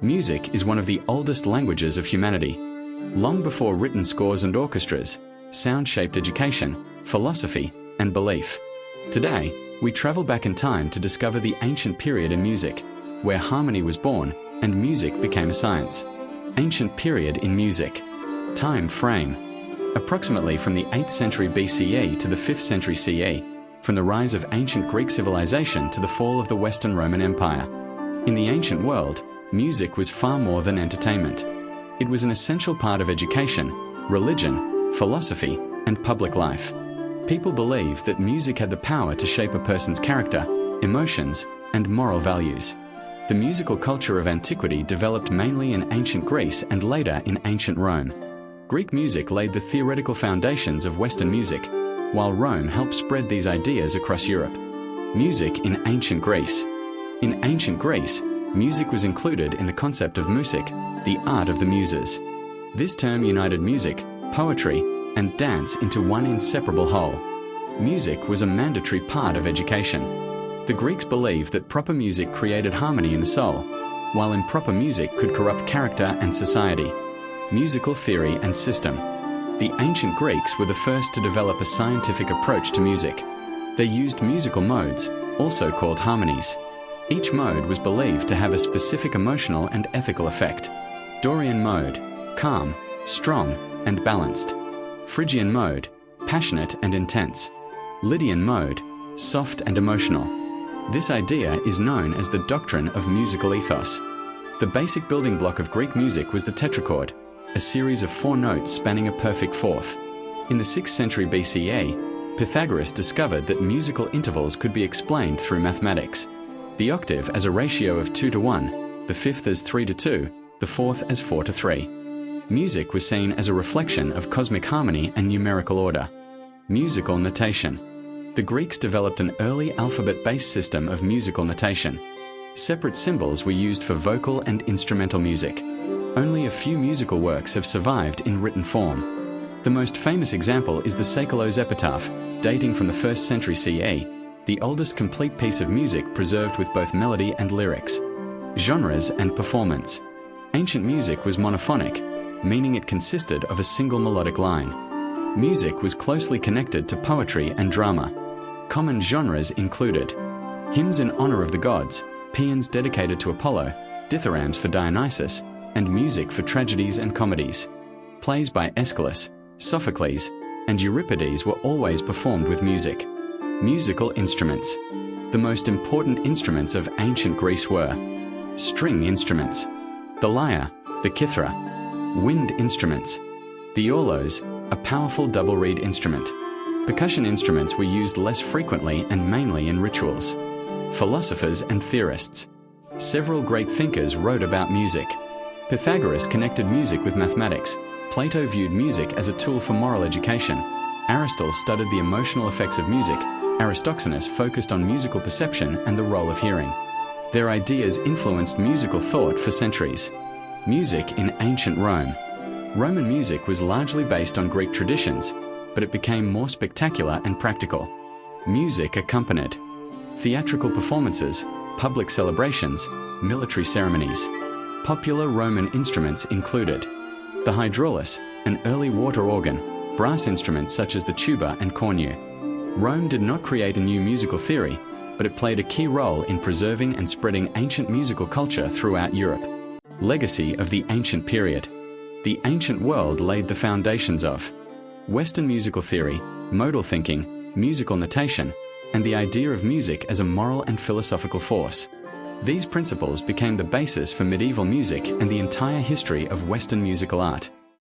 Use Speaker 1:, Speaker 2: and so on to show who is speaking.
Speaker 1: Music is one of the oldest languages of humanity. Long before written scores and orchestras, sound shaped education, philosophy, and belief. Today, we travel back in time to discover the ancient period in music, where harmony was born and music became a science. Ancient period in music. Time frame. Approximately from the 8th century BCE to the 5th century CE, from the rise of ancient Greek civilization to the fall of the Western Roman Empire. In the ancient world, music was far more than entertainment. It was an essential part of education, religion, philosophy, and public life. People believed that music had the power to shape a person's character, emotions, and moral values. The musical culture of antiquity developed mainly in ancient Greece and later in ancient Rome. Greek music laid the theoretical foundations of Western music, while Rome helped spread these ideas across Europe. Music in ancient Greece. In ancient Greece, music was included in the concept of music, the art of the muses. This term united music, poetry, and dance into one inseparable whole. Music was a mandatory part of education. The Greeks believed that proper music created harmony in the soul, while improper music could corrupt character and society. Musical theory and system. The ancient Greeks were the first to develop a scientific approach to music. They used musical modes, also called harmonies. Each mode was believed to have a specific emotional and ethical effect. Dorian mode, calm, strong, and balanced. Phrygian mode, passionate and intense. Lydian mode, soft and emotional. This idea is known as the doctrine of musical ethos. The basic building block of Greek music was the tetrachord, a series of 4 notes spanning a perfect fourth. In the 6th century BCE, Pythagoras discovered that musical intervals could be explained through mathematics. The octave as a ratio of 2 to 1, the fifth as 3 to 2, the fourth as 4 to 3. Music was seen as a reflection of cosmic harmony and numerical order. Musical notation. The Greeks developed an early alphabet-based system of musical notation. Separate symbols were used for vocal and instrumental music. Only a few musical works have survived in written form. The most famous example is the Seikilos epitaph, dating from the 1st century CE, the oldest complete piece of music preserved with both melody and lyrics. Genres and performance. Ancient music was monophonic, meaning it consisted of a single melodic line. Music was closely connected to poetry and drama. Common genres included hymns in honor of the gods, paeans dedicated to Apollo, dithyrambs for Dionysus, and music for tragedies and comedies. Plays by Aeschylus, Sophocles, and Euripides were always performed with music. Musical instruments. The most important instruments of ancient Greece were string instruments, the lyre, the kithra, wind instruments, the aulos, a powerful double reed instrument. Percussion instruments were used less frequently and mainly in rituals. Philosophers and theorists. Several great thinkers wrote about music. Pythagoras connected music with mathematics. Plato viewed music as a tool for moral education. Aristotle studied the emotional effects of music. Aristoxenus focused on musical perception and the role of hearing. Their ideas influenced musical thought for centuries. Music in ancient Rome. Roman music was largely based on Greek traditions, but it became more spectacular and practical. Music accompanied theatrical performances, public celebrations, military ceremonies. Popular Roman instruments included the hydraulis, an early water organ, brass instruments such as the tuba and cornu. Rome did not create a new musical theory, but it played a key role in preserving and spreading ancient musical culture throughout Europe. Legacy of the ancient period. The ancient world laid the foundations of Western musical theory, modal thinking, musical notation, and the idea of music as a moral and philosophical force. These principles became the basis for medieval music and the entire history of Western musical art.